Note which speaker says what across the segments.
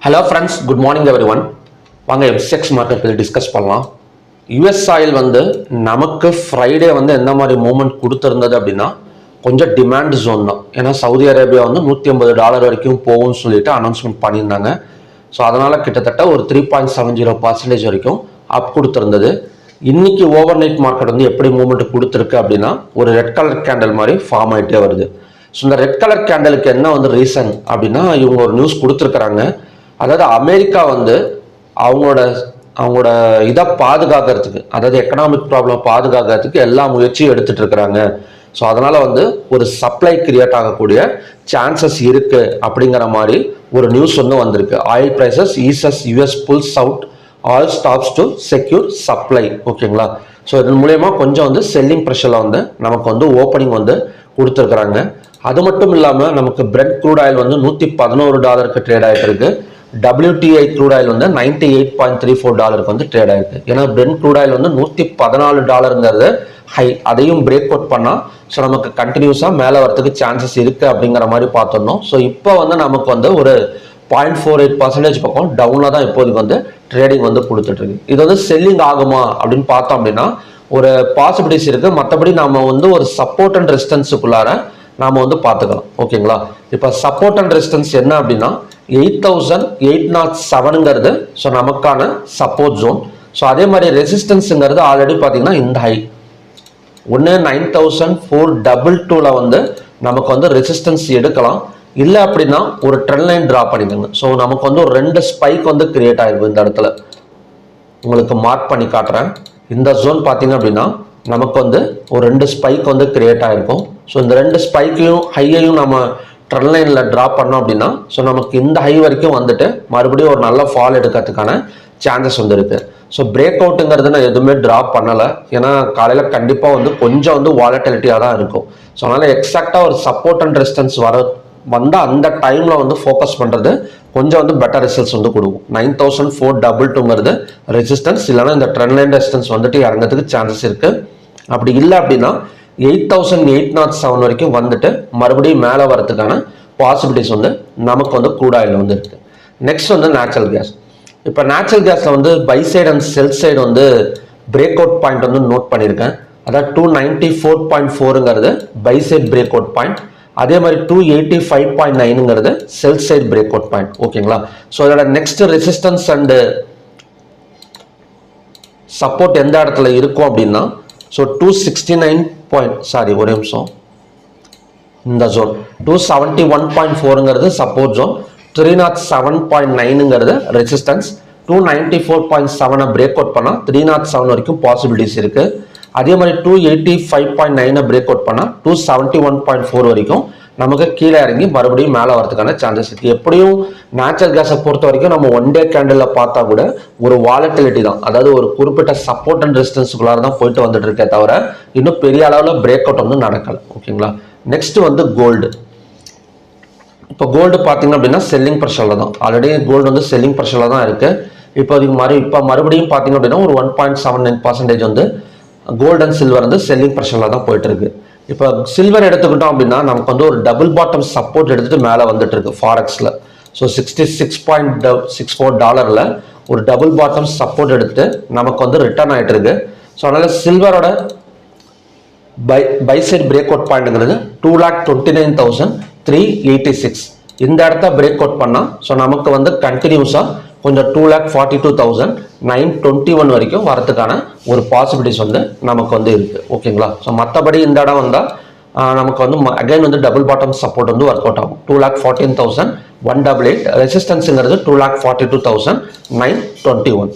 Speaker 1: Hello friends, good morning every one. வாங்க எம்செக்ஸ் market பற்றி discuss பண்ணலாம். யூஎஸ் ஆயில் நமக்கு ஃப்ரைடே எந்த மாதிரி மூவ்மெண்ட் கொடுத்துருந்தது அப்படின்னா கொஞ்சம் டிமாண்ட் ஜோன் தான். ஏன்னா சவுதி அரேபியா $150 வரைக்கும் போகும்னு சொல்லிட்டு அனௌன்ஸ்மெண்ட் பண்ணியிருந்தாங்க. ஸோ அதனால் கிட்டத்தட்ட ஒரு 3.70% வரைக்கும் அப் கொடுத்துருந்தது. இன்னைக்கு ஓவர் நைட் மார்க்கெட் எப்படி மூவ்மெண்ட் கொடுத்துருக்கு அப்படின்னா ஒரு ரெட் கலர் கேண்டல் மாதிரி ஃபார்ம் ஆகிட்டே வருது. ஸோ இந்த ரெட் கலர் கேண்டலுக்கு என்ன ரீசன் அப்படின்னா இவங்க ஒரு நியூஸ் கொடுத்துருக்குறாங்க. அதாவது அமெரிக்கா அவங்களோட இதை பாதுகாக்கிறதுக்கு, அதாவது எக்கனாமிக் ப்ராப்ளம் பாதுகாக்கிறதுக்கு எல்லா முயற்சியும் எடுத்துட்டு இருக்கிறாங்க. ஸோ அதனால ஒரு சப்ளை கிரியேட் ஆகக்கூடிய சான்சஸ் இருக்கு அப்படிங்கிற மாதிரி ஒரு நியூஸ் வந்திருக்கு. Oil prices eases US pulls out all stops to secure supply. ஓகேங்களா? ஸோ இதன் மூலயமா கொஞ்சம் செல்லிங் ப்ரெஷரில் நமக்கு ஓப்பனிங் கொடுத்துருக்குறாங்க. அது மட்டும் இல்லாமல் நமக்கு பிரெண்ட் க்ரூட் ஆயில் $111 ட்ரேட் ஆகிட்டு இருக்கு. WTI க்ரூட் ஆயில் $98.34 ட்ரேட் ஆயிருக்கு. ஏன்னா பிரெண்ட் க்ரூட் ஆயில் $114 ஹை. அதையும் பிரேக் அவுட் பண்ணா ஸோ நமக்கு கண்டினியூஸா மேலே வரதுக்கு சான்சஸ் இருக்கு அப்படிங்கிற மாதிரி பார்த்துருந்தோம். ஸோ இப்போ நமக்கு ஒரு 0.48% பக்கம் டவுனாக தான் இப்போதைக்கு ட்ரேடிங் கொடுத்துட்டு இருக்கு. இது செல்லிங் ஆகுமா அப்படின்னு பார்த்தோம் அப்படின்னா ஒரு பாசிபிலிட்டிஸ் இருக்கு. மற்றபடி நாம ஒரு சப்போர்ட் அண்ட் ரெசிஸ்டன்ஸுக்குள்ளார நாம பார்த்துக்கலாம். ஓகேங்களா? இப்போ சப்போர்ட் அண்ட் ரெசிஸ்டன்ஸ் என்ன அப்படின்னா 8,807 ஸோ நமக்கான சப்போர்ட் ஜோன். ஸோ அதே மாதிரி ரெசிஸ்டன்ஸுங்கிறது ஆல்ரெடி பார்த்தீங்கன்னா இந்த ஹை 9,422 நமக்கு ரெசிஸ்டன்ஸ் எடுக்கலாம். இல்லை அப்படின்னா ஒரு ட்ரெண்ட் லைன் ட்ரா பண்ணிக்கோங்க. ஸோ நமக்கு ஒரு 2 ஸ்பைக் கிரியேட் ஆயிருக்கும். இந்த இடத்துல உங்களுக்கு மார்க் பண்ணி காட்டுறேன். இந்த ஜோன் பார்த்தீங்க அப்படின்னா நமக்கு ஒரு 2 ஸ்பைக் கிரியேட் ஆயிருக்கும். ஸோ இந்த 2 ஸ்பைக்கையும் ஹையையும் நம்ம ட்ரெண்ட் லைனில் ட்ராப் பண்ணோம் அப்படின்னா ஸோ நமக்கு இந்த ஹை வரைக்கும் மறுபடியும் ஒரு நல்ல ஃபால் எடுக்கிறதுக்கான சான்சஸ் இருக்கு. ஸோ பிரேக் அவுட்டுங்கிறது நான் எதுவுமே ட்ராப் பண்ணலை. ஏன்னா காலையில் கண்டிப்பாக கொஞ்சம் வாலட்டிலிட்டியாக தான் இருக்கும். ஸோ அதனால் எக்ஸாக்டாக ஒரு சப்போர்ட் அண்ட் ரெசிஸ்டன்ஸ் வந்தால் அந்த டைமில் ஃபோக்கஸ் பண்ணுறது கொஞ்சம் பெட்டர் ரிசல்ட்ஸ் கொடுக்கும். 9,422 ரெசிஸ்டன்ஸ், இல்லைன்னா இந்த ட்ரெண்ட் லைன் ரெசிஸ்டன்ஸ் இறங்கிறதுக்கு சான்சஸ் இருக்குது. அப்படி இல்லை அப்படின்னா 8,807 வரைக்கும் மறுபடியும் மேலே வரதுக்கான பாசிபிலிட்டிஸ் நமக்கு க்ரூட் ஆயில் இருக்கு. Next natural gas. இப்போ நேச்சுரல் கேஸில் buy side and sell side break out point நோட் பண்ணியிருக்கேன். அதாவது 294.4 buy side break out point. அதே மாதிரி 285.9 sell side break out point. ஓகேங்களா? ஸோ இதோட நெக்ஸ்ட் ரெசிஸ்டன்ஸ் அண்ட் சப்போர்ட் எந்த இடத்துல இருக்கும் அப்படின்னா ஸோ 269 ஒரே நிமிஷம், இந்த zone 271.4 support zone, 307.9 resistance, 294.7 break out பண்ணால் 307 வரைக்கும் பாசிபிலிட்டிஸ் இருக்கு. அதே மாதிரி 285.9 பிரேக் அவுட் பண்ணால் 271.4 வரைக்கும் நமக்கு கீழே இறங்கி மறுபடியும் மேலே வரதுக்கான சான்சஸ் இருக்கு. எப்படியும் நேச்சுரல் கேஸை பொறுத்த வரைக்கும் நம்ம ஒன் டே கேண்டில் பார்த்தா கூட ஒரு வாலட்டிலிட்டி தான். அதாவது ஒரு குறிப்பிட்ட சப்போர்ட் அண்ட் ரெசிஸ்டன்ஸுக்குள்ளார தான் போயிட்டு இருக்கே தவிர இன்னும் பெரிய அளவில் பிரேக் அவுட் நடக்கலை. ஓகேங்களா? Next gold. இப்போ கோல்டு பார்த்தீங்க அப்படின்னா செல்லிங் ப்ரெஷரில் தான். ஆல்ரெடி கோல்டு செல்லிங் ப்ரெஷரில் தான் இருக்கு. இப்போ மறுபடியும் பார்த்தீங்க அப்படின்னா ஒரு 1.79% கோல்டு அண்ட் சில்வர் செல்லிங் ப்ரெஷரில் தான் போயிட்டு இருக்கு. இப்போ சில்வர் எடுத்துக்கிட்டோம் அப்படின்னா நமக்கு ஒரு டபுள் பாட்டம் சப்போர்ட் எடுத்துட்டு மேலே இருக்கு ஃபாரெக்ஸில். ஸோ $66.64 ஒரு டபுள் பாட்டம் சப்போர்ட் எடுத்துட்டு நமக்கு ரிட்டர்ன் ஆகிட்டு இருக்கு. ஸோ அதனால சில்வரோட பை சைட் பிரேக் அவுட் பாயிண்ட்ங்கிறது 2,29,386. இந்த இடத்த பிரேக் அவுட் பண்ணால் ஸோ நமக்கு கண்டினியூஸாக கொஞ்சம் 2,42,921 வரைக்கும் வரதுக்கான ஒரு பாசிபிலிட்டிஸ் நமக்கு இருக்கு. ஓகேங்களா? ஸோ மற்றபடி இந்த இடம் வந்தால் நமக்கு again double bottom support work out ஆகும். 2,14,188. ரெசிஸ்டன்ஸுங்கிறது 2,42,921.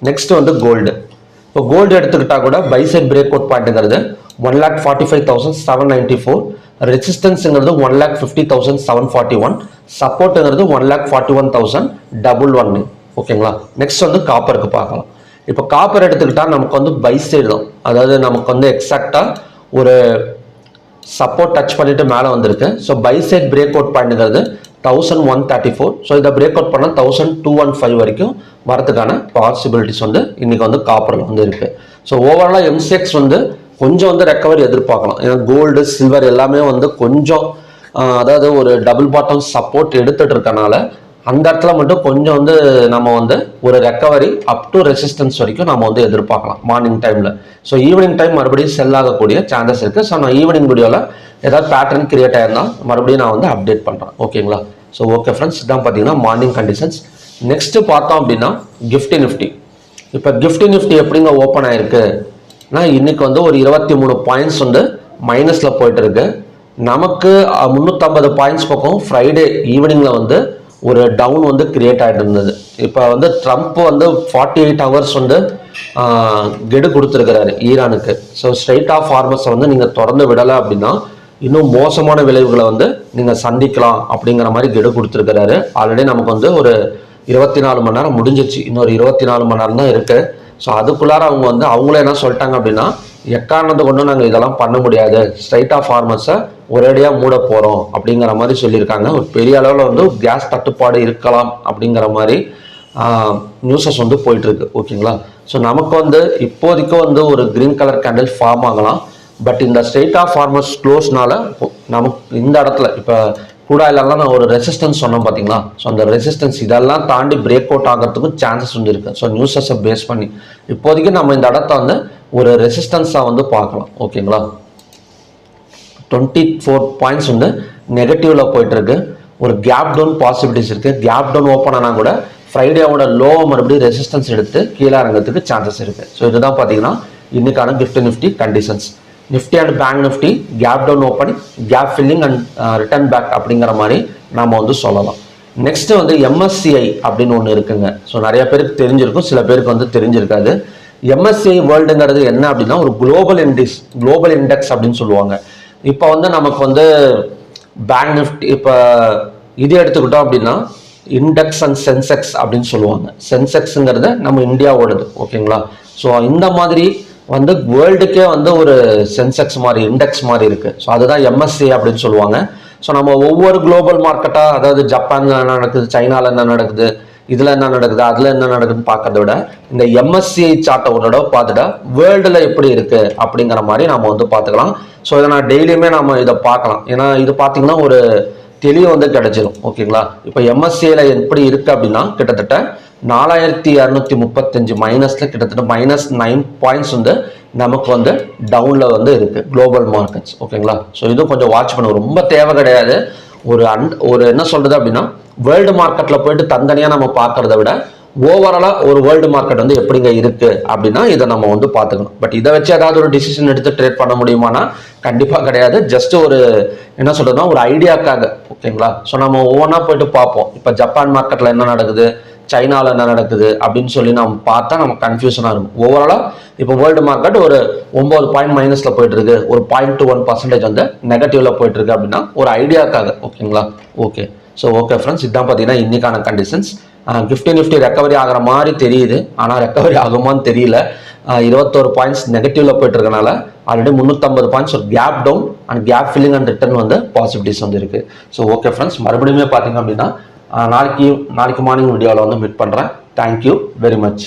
Speaker 1: Next gold. இப்போ கோல்டு எடுத்துக்கிட்டா கூட பை சைட் பிரேக் அவுட் பாயிண்ட்ங்கிறது 1,45,794. ரெசிஸ்டன்ஸுங்கிறது 1,50,741. சப்போர்ட்டுங்கிறது 1,41,111. ஓகேங்களா? நெக்ஸ்ட் காப்பருக்கு பார்க்கலாம். இப்போ காப்பர் எடுத்துக்கிட்டா நமக்கு பை சைடு தான். அதாவது நமக்கு எக்ஸாக்டா ஒரு சப்போர்ட் டச் பண்ணிட்டு மேலே வந்திருக்கு. So by side break out பாயிண்ட்ங்கிறது 1,134. ஸோ இதை பிரேக் அவுட் பண்ணால் 1,215 வரைக்கும் வரதுக்கான பாசிபிலிட்டிஸ் இன்னைக்கு காப்பரில் இருக்கு. ஸோ ஓவராலாக எம்சிஎக்ஸ் கொஞ்சம் ரெக்கவரி எதிர்பார்க்கலாம். ஏன்னா கோல்டு சில்வர் எல்லாமே கொஞ்சம் அதாவது ஒரு டபுள் பாட்டம் சப்போர்ட் எடுத்துட்டு இருக்கனால அந்த இடத்துல மட்டும் கொஞ்சம் வந்து நம்ம வந்து ஒரு ரெக்கவரி அப் டு ரெசிஸ்டன்ஸ் வரைக்கும் நம்ம வந்து எதிர்பார்க்கலாம் மார்னிங் டைமில். ஸோ ஈவினிங் டைம் மறுபடியும் செல் ஆகக்கூடிய சான்சஸ் இருக்குது. ஸோ நான் ஈவினிங் வீடியோவில் ஏதாவது பேட்டர்ன் கிரியேட் ஆயிருந்தால் மறுபடியும் நான் வந்து அப்டேட் பண்ணுறேன். ஓகேங்களா? ஸோ ஓகே ஃப்ரெண்ட்ஸ், இதான் பார்த்தீங்கன்னா மார்னிங் கண்டிஷன்ஸ். நெக்ஸ்ட் பார்த்தோம் அப்படின்னா கிஃப்டி நிஃப்டி. இப்போ கிஃப்டி நிஃப்டி எப்படிங்க ஓப்பன் ஆயிருக்கு? இன்னைக்கு வந்து ஒரு 23 பாயிண்ட்ஸ் வந்து மைனஸில் போயிட்டு இருக்கு. நமக்கு 350 பாயிண்ட்ஸ் பக்கம் ஃப்ரைடே ஈவினிங்கில் வந்து ஒரு டவுன் வந்து கிரியேட் ஆகிட்டு இருந்தது. இப்போ வந்து ட்ரம்ப் வந்து 48 ஹவர்ஸ் வந்து கெடு கொடுத்துருக்கிறாரு ஈரானுக்கு. ஸோ ஸ்ட்ரைட் ஆஃப் ஹார்மஸை வந்து நீங்கள் தொடர்ந்து விடலை அப்படின்னா இன்னும் மோசமான விளைவுகளை வந்து நீங்கள் சந்திக்கலாம் அப்படிங்கிற மாதிரி கெடு கொடுத்துருக்கிறாரு. ஆல்ரெடி நமக்கு வந்து ஒரு 24 மணி நேரம் முடிஞ்சிச்சு, இன்னொரு 24 மணி நேரம் தான் இருக்குது. ஸோ அதுக்குள்ளார அவங்க வந்து அவங்களே என்ன சொல்லிட்டாங்க அப்படின்னா, எக்காரணத்தை கொண்டு நாங்கள் இதெல்லாம் பண்ண முடியாது, ஸ்ட்ரைட் ஆஃப் ஃபார்மர்ஸை ஒரேடியாக மூட போகிறோம் அப்படிங்கிற மாதிரி சொல்லியிருக்காங்க. ஒரு பெரிய அளவில் வந்து கேஸ் தட்டுப்பாடு இருக்கலாம் அப்படிங்கிற மாதிரி நியூஸஸ் வந்து போயிட்டுருக்கு. ஓகேங்களா? ஸோ நமக்கு வந்து இப்போதைக்கு வந்து ஒரு கிரீன் கலர் கேண்டில் ஃபார்ம் ஆகலாம். பட் இந்த ஸ்ட்ரைட் ஆஃப் ஃபார்மர்ஸ் க்ளோஸ்னால நமக்கு இந்த இடத்துல இப்போ கூடாயிலெல்லாம் நான் ஒரு ரெசிஸ்டன்ஸ் சொன்னேன் பார்த்தீங்களா? ஸோ அந்த ரெசிஸ்டன்ஸ் இதெல்லாம் தாண்டி பிரேக் அவுட் ஆகிறதுக்கும் சான்சஸ் வந்து இருக்குது. ஸோ நியூஸஸை பேஸ் பண்ணி இப்போதைக்கு நம்ம இந்த இடத்த வந்து ஒரு ரெசிஸ்டன்ஸாக வந்து பார்க்கலாம். ஓகேங்களா? 24 பாயிண்ட்ஸ் வந்து நெகட்டிவில் போயிட்டுருக்கு. ஒரு கேப் டவுன் பாசிபிலிட்டிஸ் இருக்குது. கேப் டவுன் ஓப்பன் ஆனால் கூட ஃப்ரைடேவோட லோ மறுபடியும் ரெசிஸ்டன்ஸ் எடுத்து கீழே இறங்கிறதுக்கு சான்சஸ் இருக்குது. ஸோ இதுதான் பார்த்தீங்கன்னா இன்றைக்கான GIFT Nifty conditions. Nifty and bank Nifty gap down open, gap filling and return back அப்படிங்கிற மாதிரி நாம் வந்து சொல்லலாம். நெக்ஸ்ட் வந்து MSCI அப்படின்னு ஒன்று இருக்குங்க. ஸோ நிறைய பேருக்கு தெரிஞ்சிருக்கும், சில பேருக்கு வந்து தெரிஞ்சிருக்காது. MSCI வேர்ல்டுங்கிறது என்ன அப்படின்னா ஒரு குளோபல் இண்டெக்ஸ் அப்படின்னு சொல்லுவாங்க. இப்போ வந்து நமக்கு வந்து பேங்க் நிஃப்டி இப்போ இது எடுத்துக்கிட்டோம் அப்படின்னா இண்டெக்ஸ் அண்ட் சென்செக்ஸ் அப்படின்னு சொல்லுவாங்க. சென்செக்ஸுங்கிறது நம்ம இந்தியாவோடது. ஓகேங்களா? ஸோ இந்த மாதிரி வந்து வேர்ல்டுக்கே வந்து ஒரு சென்செக்ஸ் மாதிரி இண்டெக்ஸ் மாதிரி இருக்குது. ஸோ அதுதான் MSCI அப்படின்னு சொல்லுவாங்க. ஸோ நம்ம ஒவ்வொரு குளோபல் மார்க்கெட்டாக, அதாவது ஜப்பானில் என்ன நடக்குது, சைனாவில் என்ன நடக்குது, இதில் என்ன நடக்குது, அதில் என்ன நடக்குதுன்னு பார்க்கறத விட இந்த MSCI சார்ட்டை ஒரு தடவை பார்த்துட்டா வேர்ல்டில் எப்படி இருக்குது அப்படிங்கிற மாதிரி நம்ம வந்து பார்த்துக்கலாம். ஸோ இதை நான் டெய்லியுமே நம்ம இதை பார்க்கலாம். ஏன்னா இது பார்த்தீங்கன்னா ஒரு தெளிவு வந்து கிடைச்சிடும். ஓகேங்களா? இப்போ MSCIயில் எப்படி இருக்குது அப்படின்னா கிட்டத்தட்ட 4235 மைனஸில் கிட்டத்தட்ட -9 பாயிண்ட்ஸ் வந்து நமக்கு வந்து டவுனில் வந்து இருக்குது குளோபல் மார்க்கெட்ஸ். ஓகேங்களா? ஸோ இதுவும் கொஞ்சம் வாட்ச் பண்ண ரொம்ப தேவை கிடையாது. ஒரு என்ன சொல்கிறது அப்படின்னா வேர்ல்டு மார்க்கெட்டில் போயிட்டு தனித்தனியாக நம்ம பார்க்கறத விட ஓவராலாக ஒரு வேர்ல்டு மார்க்கெட் வந்து எப்படிங்க இருக்குது அப்படின்னா இதை நம்ம வந்து பார்த்துக்கணும். பட் இதை வச்சு ஏதாவது ஒரு டிசிஷன் எடுத்து ட்ரேட் பண்ண முடியுமானா கண்டிப்பாக கிடையாது. ஜஸ்ட் ஒரு என்ன சொல்கிறதுனா ஒரு ஐடியாக்காக. ஓகேங்களா? ஸோ நம்ம ஒவ்வொன்றா போயிட்டு பார்ப்போம். இப்போ ஜப்பான் மார்க்கெட்டில் என்ன நடக்குது, சைனாவில் என்ன நடக்குது அப்படின்னு சொல்லி நம்ம பார்த்தா நம்ம கன்ஃபியூஷனாக இருக்கும். ஓவராலாக இப்போ வேர்ல்டு மார்க்கெட் ஒரு 9 பாயிண்ட் மைனஸில் போயிட்டு இருக்கு, ஒரு 0.21% வந்து நெகட்டிவ்ல போயிட்டு இருக்கு அப்படின்னா ஒரு ஐடியாக்காக. ஓகேங்களா? ஓகே. ஸோ ஓகே ஃப்ரெண்ட்ஸ், இதுதான் பார்த்தீங்கன்னா இன்னைக்கான கண்டிஷன்ஸ். கிஃப்டி நிஃப்டி ரெக்கவரி ஆகிற மாதிரி தெரியுது, ஆனால் ரெக்கவரி ஆகுமான்னு தெரியல. 21 பாயிண்ட்ஸ் நெகட்டிவ்ல போயிட்டு இருக்கனால ஆல்ரெடி 350 பாயிண்ட்ஸ் ஒரு gap down and gap filling and return வந்து பாசிபிலிட்டிஸ் வந்து இருக்கு. ஸோ ஓகே ஃப்ரெண்ட்ஸ், மறுபடியுமே பார்த்தீங்க அப்படின்னா நாளைக்கு மார்னிங் வீடியோவில் வந்து மீட் பண்ணுறேன். Thank you very much.